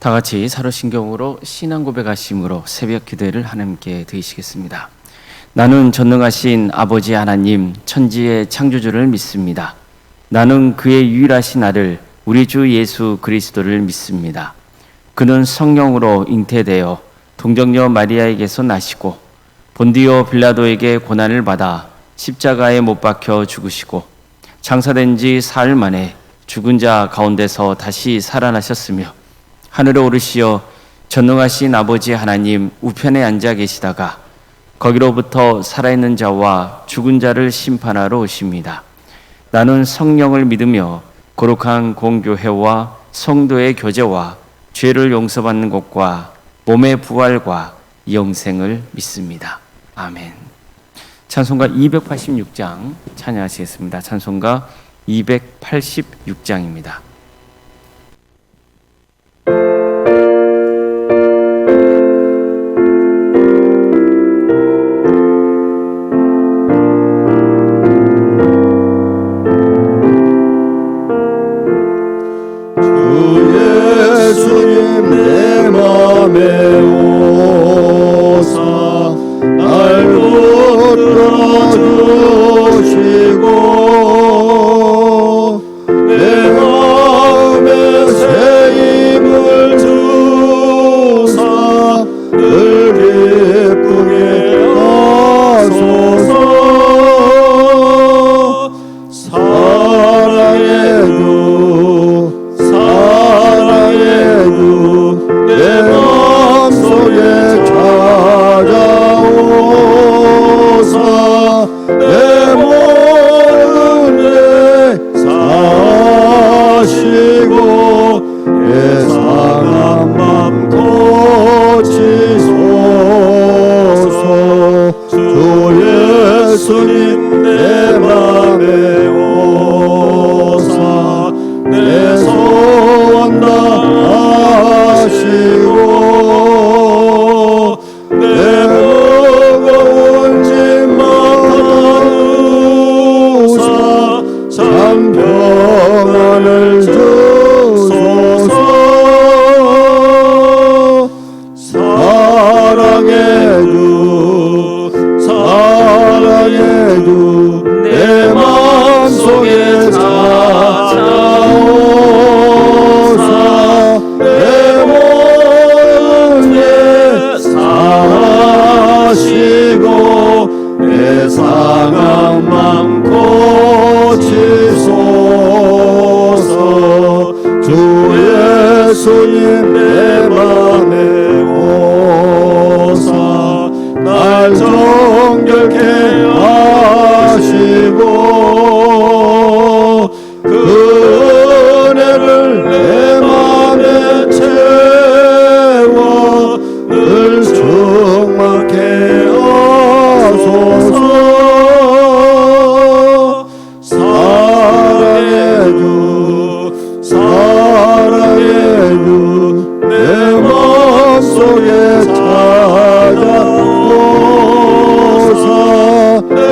다 같이 사도신경으로 신앙 고백하심으로 새벽 기도를 하나님께 드리시겠습니다. 나는 전능하신 아버지 하나님 천지의 창조주를 믿습니다. 나는 그의 유일하신 아들 우리 주 예수 그리스도를 믿습니다. 그는 성령으로 잉태되어 동정녀 마리아에게서 나시고 본디오 빌라도에게 고난을 받아 십자가에 못 박혀 죽으시고 장사된 지 사흘 만에 죽은 자 가운데서 다시 살아나셨으며 하늘에 오르시어 전능하신 아버지 하나님 우편에 앉아 계시다가 거기로부터 살아있는 자와 죽은 자를 심판하러 오십니다. 나는 성령을 믿으며 거룩한 공교회와 성도의 교제와 죄를 용서받는 것과 몸의 부활과 영생을 믿습니다. 아멘. 찬송가 286장 찬양하시겠습니다. 찬송가 286장입니다. 예수님 내 맘에 오사 날 붙들어주시고 내 마음에 새 힘을 주사 늘 기쁘게 하소서. 사랑해도 내 맘속에 찾아오사 내 모든 죄 사하시고 내 상한 맘 고치소서. 주 예수님 내 맘에 오사 내 소원 다하시고 내 무거운 짐만 나누사 참 평안을 주소서. 사랑해도 내 마음속에 찾아오사 내 모든 죄 사하시고 내 상한 맘 고치소서. 주 예수님 내 맘에 오사 날 정결케 하시고 그 은혜를 내 맘에 채워 늘 충만케 하소서. 사랑해도 내 마음속에 찾아오사 내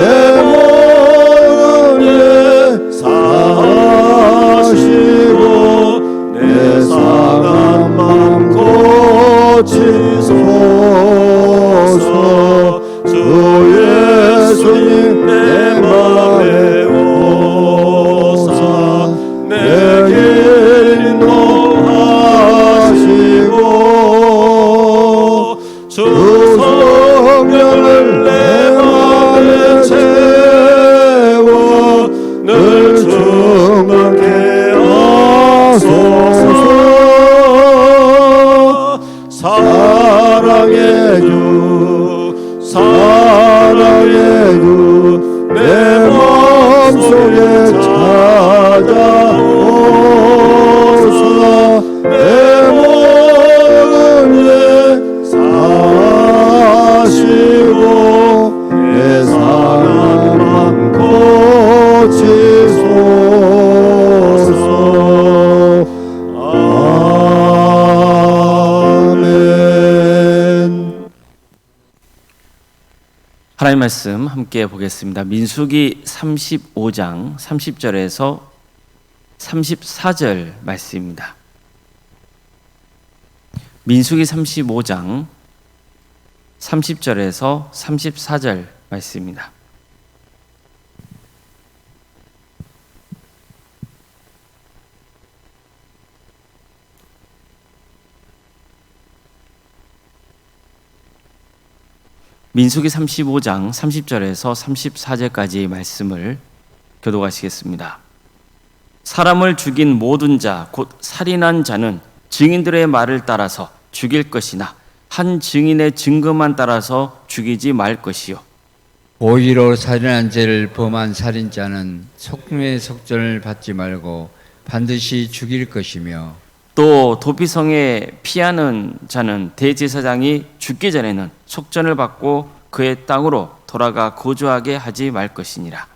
모든 죄 사하시고 내 상한 맘 고치소서. 주 예수님 내 맘에 오사 내 길 인도하시고 주 성령을 내 맘에 채워 늘 충만케 하소서. 사랑해도 내 마음속에 찾아오사 내 모든 죄 사하시고 내 상한 맘 고치소서. 아멘. 하나님 말씀 함께 보겠습니다. 민수기 35장 30절에서 34절 말씀입니다. 민수기 35장 30절에서 34절 말씀입니다. 민수기 35장 30절에서 34절까지의 말씀을 교독하시겠습니다. 사람을 죽인 모든 자, 곧 살인한 자는 증인들의 말을 따라서 죽일 것이나 한 증인의 증거만 따라서 죽이지 말 것이요. 고의로 살인한 죄를 범한 살인자는 속매 속전을 받지 말고 반드시 죽일 것이며, 또 도피성에 피하는 자는 대제사장이 죽기 전에는 속전을 받고 그의 땅으로 돌아가 거주하게 하지 말 것이니라.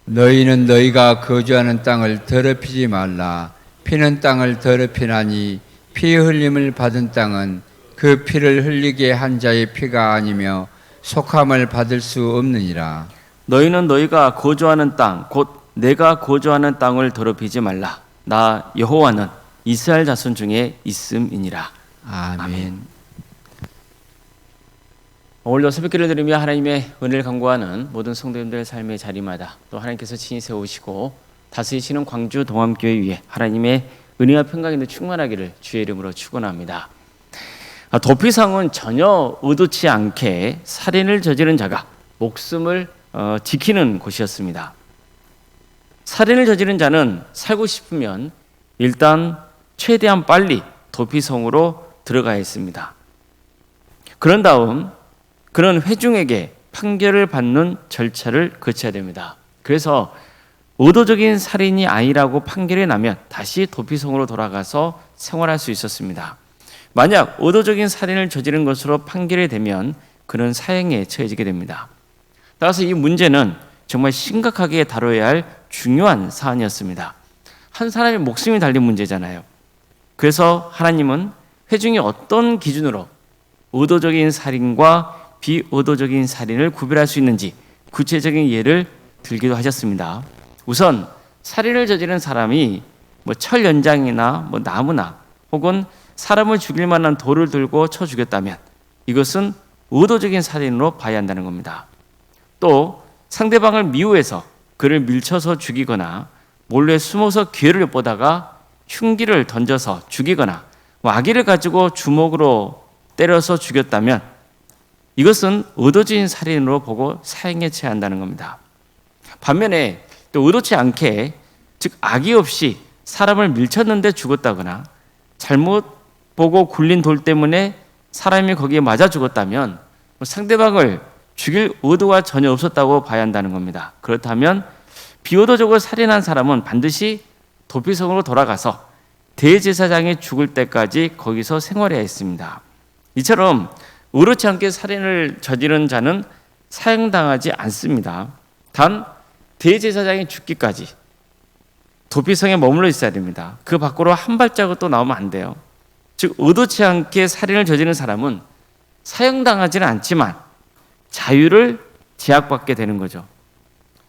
너희는 너희가 거주하는 땅을 더럽히지 말라. 피는 땅을 더럽히나니 피 흘림을 받은 땅은 그 피를 흘리게 한 자의 피가 아니며 속함을 받을 수 없느니라. 너희는 너희가 거주하는 땅, 곧 내가 거주하는 땅을 더럽히지 말라. 나 여호와는 이스라엘 자손 중에 있음이니라. 아멘. 오늘도 새벽기를 드리며 하나님의 은혜를 간구하는 모든 성도님들의 삶의 자리마다 또 하나님께서 친히 세우시고 다스리시는 광주 동암교회 위에 하나님의 은혜와 평강이 충만하기를 주의 이름으로 축원합니다. 도피성은 전혀 의도치 않게 살인을 저지른 자가 목숨을 지키는 곳이었습니다. 살인을 저지른 자는 살고 싶으면 일단 최대한 빨리 도피성으로 들어가야 했습니다. 그런 다음 그는 회중에게 판결을 받는 절차를 거쳐야 됩니다. 그래서 의도적인 살인이 아니라고 판결이 나면 다시 도피성으로 돌아가서 생활할 수 있었습니다. 만약 의도적인 살인을 저지른 것으로 판결이 되면 그는 사형에 처해지게 됩니다. 따라서 이 문제는 정말 심각하게 다뤄야 할 중요한 사안이었습니다. 한 사람의 목숨이 달린 문제잖아요. 그래서 하나님은 회중이 어떤 기준으로 의도적인 살인과 비의도적인 살인을 구별할 수 있는지 구체적인 예를 들기도 하셨습니다. 우선 살인을 저지른 사람이 철 연장이나 나무나 혹은 사람을 죽일 만한 돌을 들고 쳐 죽였다면 이것은 의도적인 살인으로 봐야 한다는 겁니다. 또 상대방을 미워해서 그를 밀쳐서 죽이거나 몰래 숨어서 기회를 엿보다가 흉기를 던져서 죽이거나 아기를 가지고 주먹으로 때려서 죽였다면 이것은 의도적인 살인으로 보고 사형에 처한다는 겁니다. 반면에 또 의도치 않게, 즉 악의 없이 사람을 밀쳤는데 죽었다거나 잘못 보고 굴린 돌 때문에 사람이 거기에 맞아 죽었다면 상대방을 죽일 의도가 전혀 없었다고 봐야 한다는 겁니다. 그렇다면 비의도적으로 살인한 사람은 반드시 도피성으로 돌아가서 대제사장이 죽을 때까지 거기서 생활해야 했습니다. 이처럼 의도치 않게 살인을 저지른 자는 사형당하지 않습니다. 단 대제사장이 죽기까지 도피성에 머물러 있어야 됩니다. 그 밖으로 한 발자국도 나오면 안 돼요. 즉 의도치 않게 살인을 저지른 사람은 사형당하지는 않지만 자유를 제약받게 되는 거죠.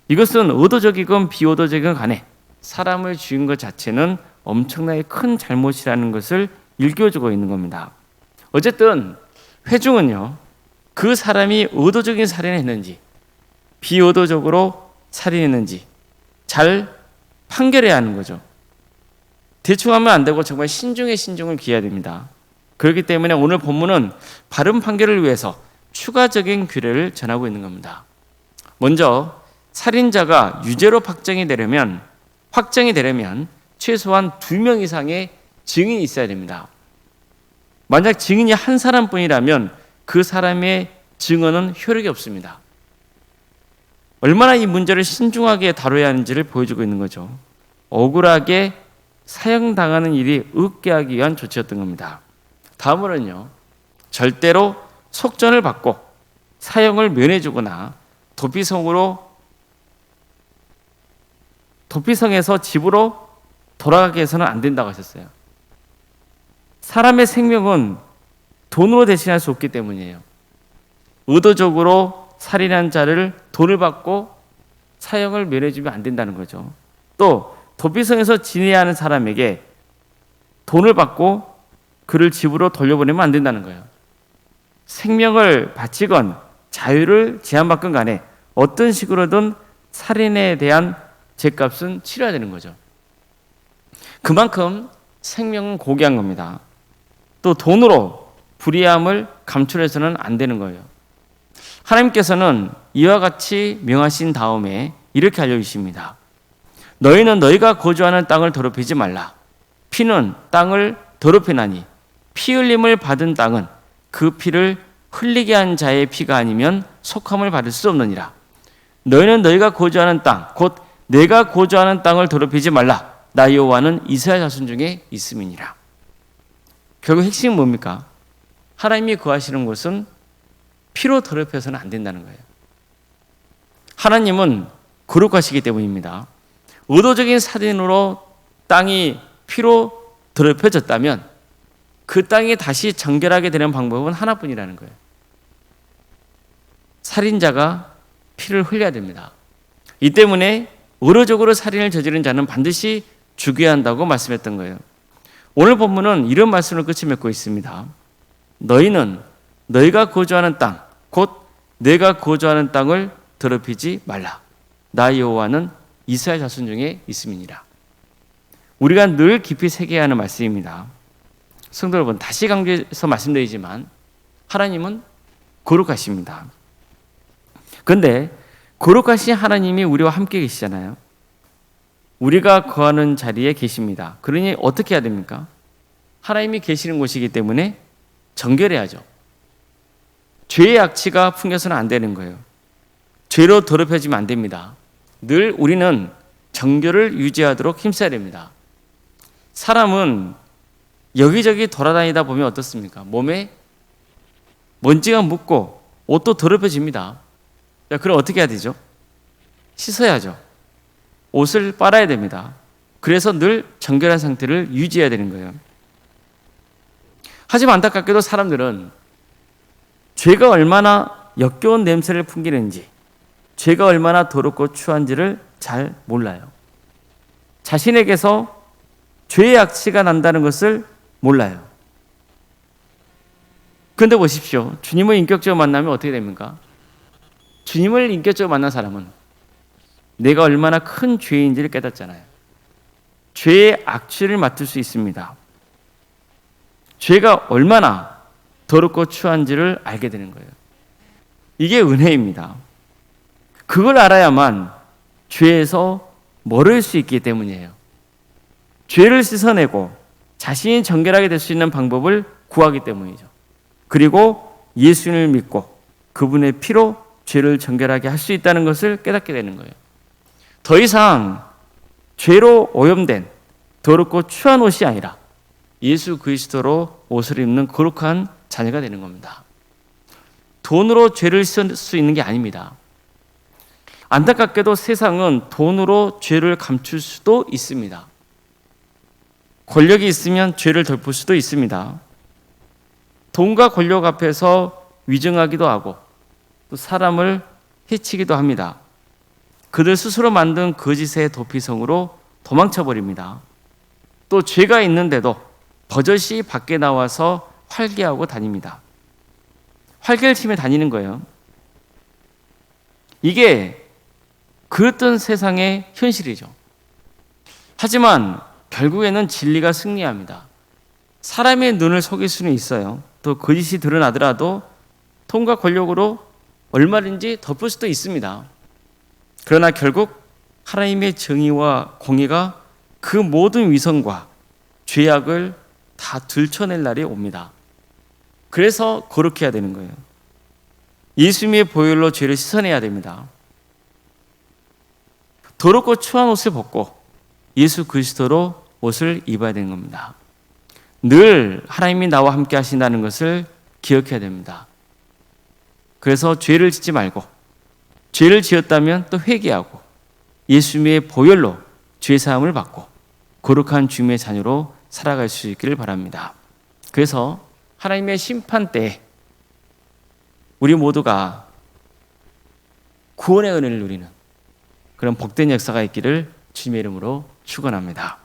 이것은 의도적이건 비의도적이건 간에 사람을 죽인 것 자체는 엄청나게 큰 잘못이라는 것을 일깨워주고 있는 겁니다. 어쨌든 회중은요, 그 사람이 의도적인 살인을 했는지 비의도적으로 살인했는지 잘 판결해야 하는 거죠. 대충 하면 안 되고 정말 신중에 신중을 기해야 됩니다. 그렇기 때문에 오늘 본문은 바른 판결을 위해서 추가적인 규례를 전하고 있는 겁니다. 먼저 살인자가 유죄로 확정이 되려면 최소한 2명 이상의 증인이 있어야 됩니다. 만약 증인이 한 사람뿐이라면 그 사람의 증언은 효력이 없습니다. 얼마나 이 문제를 신중하게 다뤄야 하는지를 보여주고 있는 거죠. 억울하게 사형당하는 일이 없게 하기 위한 조치였던 겁니다. 다음으로는요, 절대로 속전을 받고 사형을 면해주거나 도피성에서 집으로 돌아가게 해서는 안 된다고 하셨어요. 사람의 생명은 돈으로 대신할 수 없기 때문이에요. 의도적으로 살인한 자를 돈을 받고 사형을 면해주면 안 된다는 거죠. 또 도피성에서 지내야 하는 사람에게 돈을 받고 그를 집으로 돌려보내면 안 된다는 거예요. 생명을 바치건 자유를 제한받건 간에 어떤 식으로든 살인에 대한 죗값은 치러야 되는 거죠. 그만큼 생명은 고귀한 겁니다. 또 돈으로 불의함을 감출해서는 안 되는 거예요. 하나님께서는 이와 같이 명하신 다음에 이렇게 알려주십니다. 너희는 너희가 거주하는 땅을 더럽히지 말라. 피는 땅을 더럽히나니 피 흘림을 받은 땅은 그 피를 흘리게 한 자의 피가 아니면 속함을 받을 수 없느니라. 너희는 너희가 거주하는 땅, 곧 내가 거주하는 땅을 더럽히지 말라. 나 여호와는 이스라엘 자손 중에 있음이니라. 결국 핵심은 뭡니까? 하나님이 거하시는 곳은 피로 더럽혀서는 안 된다는 거예요. 하나님은 거룩하시기 때문입니다. 의도적인 살인으로 땅이 피로 더럽혀졌다면 그 땅이 다시 정결하게 되는 방법은 하나뿐이라는 거예요. 살인자가 피를 흘려야 됩니다. 이 때문에 의도적으로 살인을 저지른 자는 반드시 죽여야 한다고 말씀했던 거예요. 오늘 본문은 이런 말씀을 끝이 맺고 있습니다. 너희는 너희가 거주하는 땅, 곧 내가 거주하는 땅을 더럽히지 말라. 나 여호와는 이스라엘 자손 중에 있음이니라. 우리가 늘 깊이 새겨야 하는 말씀입니다. 성도 여러분, 다시 강조해서 말씀드리지만 하나님은 거룩하십니다. 그런데 거룩하신 하나님이 우리와 함께 계시잖아요. 우리가 거하는 자리에 계십니다. 그러니 어떻게 해야 됩니까? 하나님이 계시는 곳이기 때문에 정결해야죠. 죄의 악취가 풍겨서는 안 되는 거예요. 죄로 더럽혀지면 안 됩니다. 늘 우리는 정결을 유지하도록 힘써야 됩니다. 사람은 여기저기 돌아다니다 보면 어떻습니까? 몸에 먼지가 묻고 옷도 더럽혀집니다. 자, 그럼 어떻게 해야 되죠? 씻어야죠. 옷을 빨아야 됩니다. 그래서 늘 정결한 상태를 유지해야 되는 거예요. 하지만 안타깝게도 사람들은 죄가 얼마나 역겨운 냄새를 풍기는지, 죄가 얼마나 더럽고 추한지를 잘 몰라요. 자신에게서 죄의 악취가 난다는 것을 몰라요. 그런데 보십시오. 주님을 인격적으로 만나면 어떻게 됩니까? 주님을 인격적으로 만난 사람은 내가 얼마나 큰 죄인지를 깨닫잖아요. 죄의 악취를 맡을 수 있습니다. 죄가 얼마나 더럽고 추한지를 알게 되는 거예요. 이게 은혜입니다. 그걸 알아야만 죄에서 멀을 수 있기 때문이에요. 죄를 씻어내고 자신이 정결하게 될 수 있는 방법을 구하기 때문이죠. 그리고 예수님을 믿고 그분의 피로 죄를 정결하게 할 수 있다는 것을 깨닫게 되는 거예요. 더 이상 죄로 오염된 더럽고 추한 옷이 아니라 예수 그리스도로 옷을 입는 거룩한 자녀가 되는 겁니다. 돈으로 죄를 씻을 수 있는 게 아닙니다. 안타깝게도 세상은 돈으로 죄를 감출 수도 있습니다. 권력이 있으면 죄를 덮을 수도 있습니다. 돈과 권력 앞에서 위증하기도 하고 또 사람을 해치기도 합니다. 그들 스스로 만든 거짓의 도피성으로 도망쳐버립니다. 또 죄가 있는데도 버젓이 밖에 나와서 활개하고 다닙니다. 활개를 치며 다니는 거예요. 이게 그랬던 세상의 현실이죠. 하지만 결국에는 진리가 승리합니다. 사람의 눈을 속일 수는 있어요. 또 거짓이 드러나더라도 돈과 권력으로 얼마든지 덮을 수도 있습니다. 그러나 결국 하나님의 정의와 공의가 그 모든 위선과 죄악을 다 들춰낼 날이 옵니다. 그래서 거룩해야 되는 거예요. 예수님의 보혈로 죄를 씻어내야 됩니다. 더럽고 추한 옷을 벗고 예수 그리스도로 옷을 입어야 되는 겁니다. 늘 하나님이 나와 함께 하신다는 것을 기억해야 됩니다. 그래서 죄를 짓지 말고 죄를 지었다면 또 회개하고 예수님의 보혈로 죄 사함을 받고 거룩한 주님의 자녀로 살아갈 수 있기를 바랍니다. 그래서 하나님의 심판 때에 우리 모두가 구원의 은혜를 누리는 그런 복된 역사가 있기를 주님의 이름으로 축원합니다.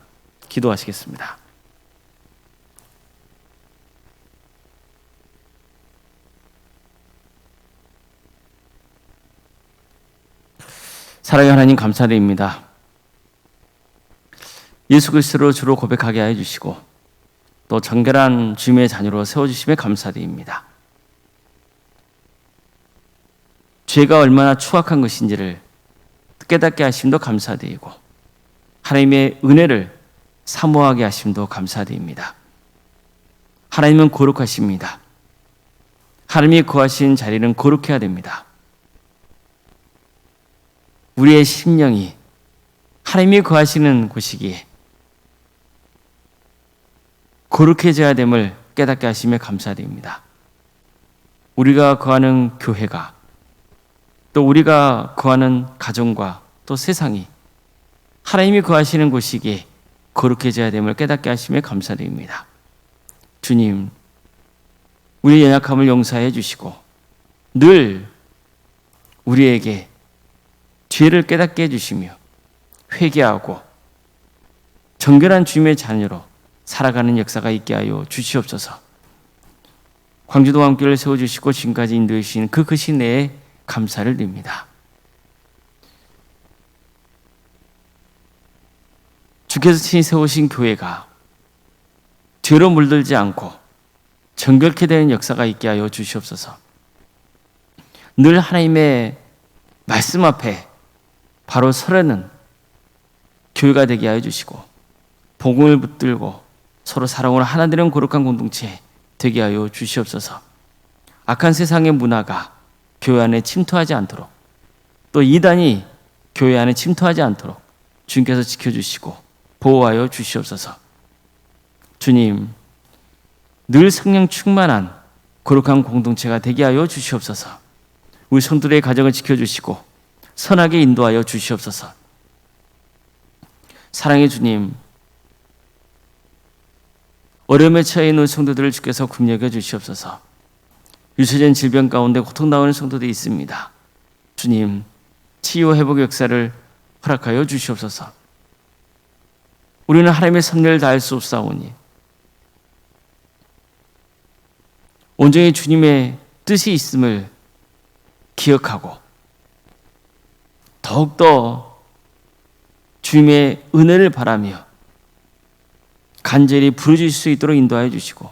기도하시겠습니다. 사랑의 하나님 감사드립니다. 예수 그리스도로 주로 고백하게 하여 주시고 또 정결한 주님의 자녀로 세워주심에 감사드립니다. 죄가 얼마나 추악한 것인지를 깨닫게 하심도 감사드리고 하나님의 은혜를 사모하게 하심도 감사드립니다. 하나님은 거룩하십니다. 하나님이 거하신 자리는 거룩해야 됩니다. 우리의 심령이 하나님이 거하시는 곳이기에 거룩해져야 됨을 깨닫게 하심에 감사드립니다. 우리가 거하는 교회가 또 우리가 거하는 가정과 또 세상이 하나님이 거하시는 곳이기에 거룩해져야 됨을 깨닫게 하심에 감사드립니다. 주님, 우리의 연약함을 용서해 주시고 늘 우리에게 죄를 깨닫게 해주시며 회개하고 정결한 주님의 자녀로 살아가는 역사가 있게 하여 주시옵소서. 광주동안교회를 세워주시고 지금까지 인도해 주신 그 크신 내에 감사를 드립니다. 주께서 친히 세우신 교회가 죄로 물들지 않고 정결케 되는 역사가 있게 하여 주시옵소서. 늘 하나님의 말씀 앞에 바로 서려는 교회가 되게 하여 주시고 복음을 붙들고 서로 사랑으로 하나 되는 거룩한 공동체 되게 하여 주시옵소서. 악한 세상의 문화가 교회 안에 침투하지 않도록 또 이단이 교회 안에 침투하지 않도록 주님께서 지켜주시고 보호하여 주시옵소서. 주님, 늘 성령 충만한 거룩한 공동체가 되게 하여 주시옵소서. 우리 성도들의 가정을 지켜주시고 선하게 인도하여 주시옵소서. 사랑의 주님, 어려움에 처해 있는 성도들을 주께서 긍휼히 주시옵소서. 유서진 질병 가운데 고통당하는 성도들이 있습니다. 주님, 치유 회복 역사를 허락하여 주시옵소서. 우리는 하나님의 섭리를 다할 수 없사오니 온전히 주님의 뜻이 있음을 기억하고 더욱더 주님의 은혜를 바라며 간절히 부르실 수 있도록 인도하여 주시고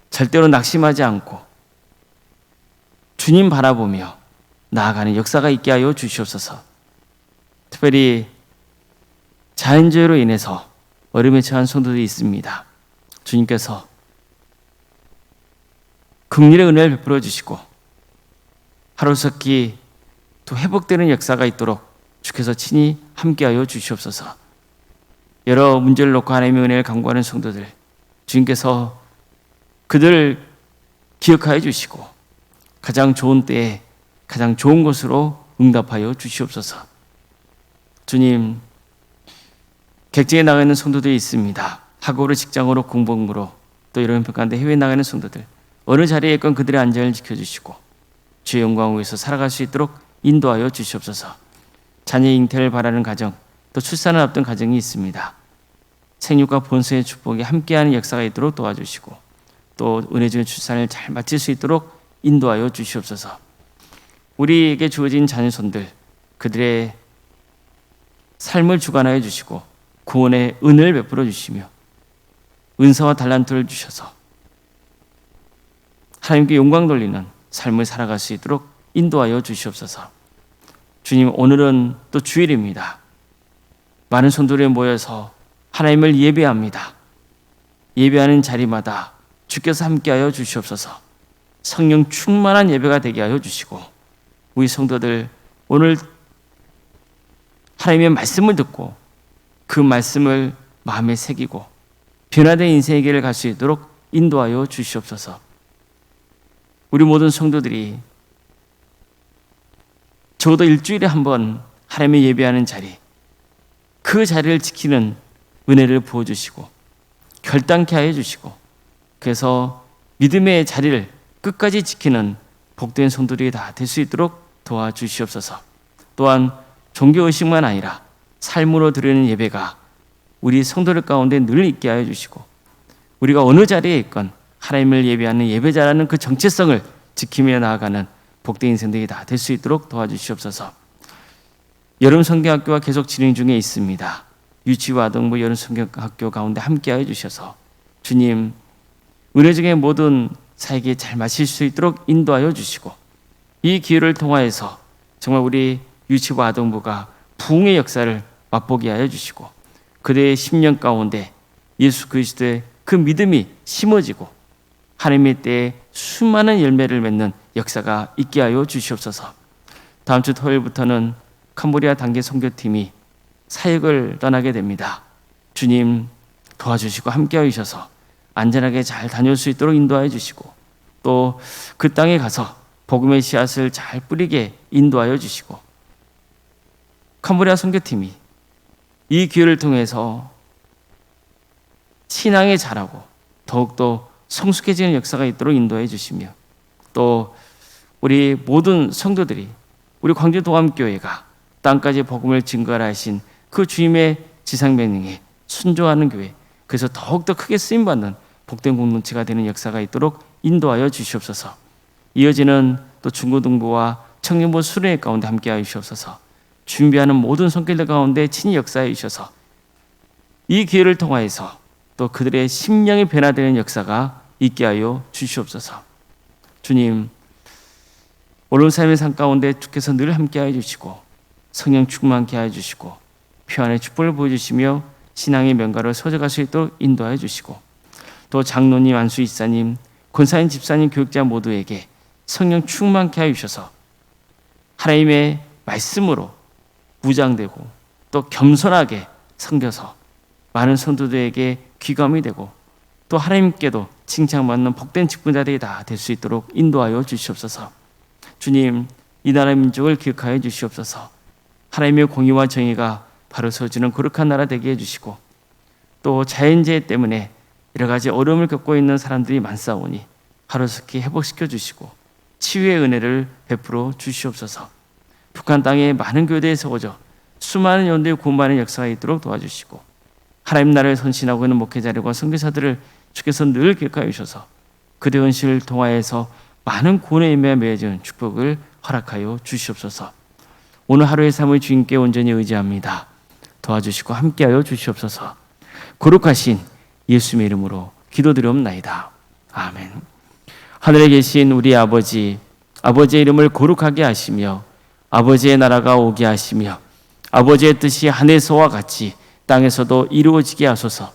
절대로 낙심하지 않고 주님 바라보며 나아가는 역사가 있게 하여 주시옵소서. 특별히 자연재해로 인해서 어려움에 처한 성도들이 있습니다. 주님께서 긍휼의 은혜를 베풀어 주시고 하루속히 또 회복되는 역사가 있도록 주께서 친히 함께하여 주시옵소서. 여러 문제를 놓고 하나님의 은혜를 간구하는 성도들, 주님께서 그들을 기억하여 주시고 가장 좋은 때에 가장 좋은 것으로 응답하여 주시옵소서. 주님, 객지에 나가 있는 성도들이 있습니다. 학업으로, 직장으로, 공부로 또 이런 가운데 해외에 나가 있는 성도들, 어느 자리에 있건 그들의 안전을 지켜주시고 주의 영광을 위해서 살아갈 수 있도록 인도하여 주시옵소서. 자녀의 잉태를 바라는 가정, 또 출산을 앞둔 가정이 있습니다. 생육과 본성의 축복이 함께하는 역사가 있도록 도와주시고 또 은혜 중의 출산을 잘 마칠 수 있도록 인도하여 주시옵소서. 우리에게 주어진 자녀손들, 그들의 삶을 주관하여 주시고 구원의 은혜를 베풀어 주시며 은사와 달란트를 주셔서 하나님께 영광 돌리는 삶을 살아갈 수 있도록 인도하여 주시옵소서. 주님, 오늘은 또 주일입니다. 많은 성도들이 모여서 하나님을 예배합니다. 예배하는 자리마다 주께서 함께하여 주시옵소서. 성령 충만한 예배가 되게 하여 주시고 우리 성도들 오늘 하나님의 말씀을 듣고 그 말씀을 마음에 새기고 변화된 인생의 길을 갈 수 있도록 인도하여 주시옵소서. 우리 모든 성도들이 적어도 일주일에 한 번 하나님의 예배하는 자리, 그 자리를 지키는 은혜를 부어주시고 결단케 하여 주시고 그래서 믿음의 자리를 끝까지 지키는 복된 성도들이 다 될 수 있도록 도와주시옵소서. 또한 종교의식만 아니라 삶으로 드리는 예배가 우리 성도들 가운데 늘 있게 하여 주시고 우리가 어느 자리에 있건 하나님을 예배하는 예배자라는 그 정체성을 지키며 나아가는 복된 인생들이 다 될 수 있도록 도와주시옵소서. 여름 성경학교가 계속 진행 중에 있습니다. 유치와 아동부 여름 성경학교 가운데 함께하여 주셔서 주님 은혜중의 모든 사에게 잘 마실 수 있도록 인도하여 주시고 이 기회를 통하여서 정말 우리 유치부 아동부가 부흥의 역사를 맛보게 하여 주시고 그들의 10년 가운데 예수 그리스도의 그 믿음이 심어지고 하나님의 때에 수많은 열매를 맺는 역사가 있게 하여 주시옵소서. 다음 주 토요일부터는 캄보디아 단계 선교팀이 사역을 떠나게 됩니다. 주님 도와주시고 함께하여 주셔서 안전하게 잘 다녀올 수 있도록 인도하여 주시고 또 그 땅에 가서 복음의 씨앗을 잘 뿌리게 인도하여 주시고 캄보디아 선교팀이 이 기회를 통해서 신앙에 자라고 더욱더 성숙해지는 역사가 있도록 인도해 주시며 또 우리 모든 성도들이 우리 광주도감교회가 땅까지 복음을 증거하라 하신 그 주님의 지상명령에 순종하는 교회, 그래서 더욱더 크게 쓰임받는 복된 공동체가 되는 역사가 있도록 인도하여 주시옵소서. 이어지는 또 중고등부와 청년부 수련회 가운데 함께하여 주시옵소서. 준비하는 모든 손길들 가운데 친히 역사해 주셔서 이 기회를 통하여서 또 그들의 심령이 변화되는 역사가 있게 하여 주시옵소서. 주님, 오늘 삶의 삶 가운데 주께서 늘 함께하여 주시고 성령 충만케 하여 주시고 평안의 축복을 보여주시며 신앙의 명가를 소져갈 수 있도록 인도하여 주시고 또 장로님, 안수 이사님, 권사님, 집사님, 교육자 모두에게 성령 충만케 하여 주셔서 하나님의 말씀으로 무장되고 또 겸손하게 섬겨서 많은 성도들에게 귀감이 되고 또 하나님께도 칭찬받는 복된 직분자들이 다 될 수 있도록 인도하여 주시옵소서. 주님, 이 나라 민족을 기억하여 주시옵소서. 하나님의 공의와 정의가 바로 서지는 거룩한 나라 되게 해주시고 또 자연재해 때문에 여러 가지 어려움을 겪고 있는 사람들이 많사오니 하루속히 회복시켜 주시고 치유의 은혜를 베풀어 주시옵소서. 북한 땅에 많은 교회에 세워져 수많은 연대의 구원받는 역사가 있도록 도와주시고 하나님 나라를 선신하고 있는 목회자들과 선교사들을 주께서 늘 기억하여 주셔서 그들의 헌신을 통하여서 많은 구원의 임무에 맺어진 축복을 허락하여 주시옵소서. 오늘 하루의 삶의 주님께 온전히 의지합니다. 도와주시고 함께하여 주시옵소서. 거룩하신 예수님의 이름으로 기도드리옵나이다. 아멘. 하늘에 계신 우리 아버지, 아버지의 이름을 거룩하게 하시며 아버지의 나라가 오게 하시며 아버지의 뜻이 하늘에서와 같이 땅에서도 이루어지게 하소서.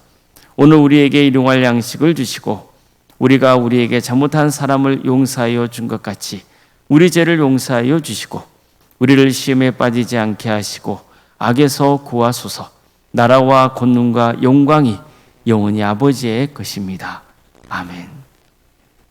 오늘 우리에게 일용할 양식을 주시고 우리가 우리에게 잘못한 사람을 용서하여 준 것 같이 우리 죄를 용서하여 주시고 우리를 시험에 빠지지 않게 하시고 악에서 구하소서. 나라와 권능과 영광이 영원히 아버지의 것입니다. 아멘.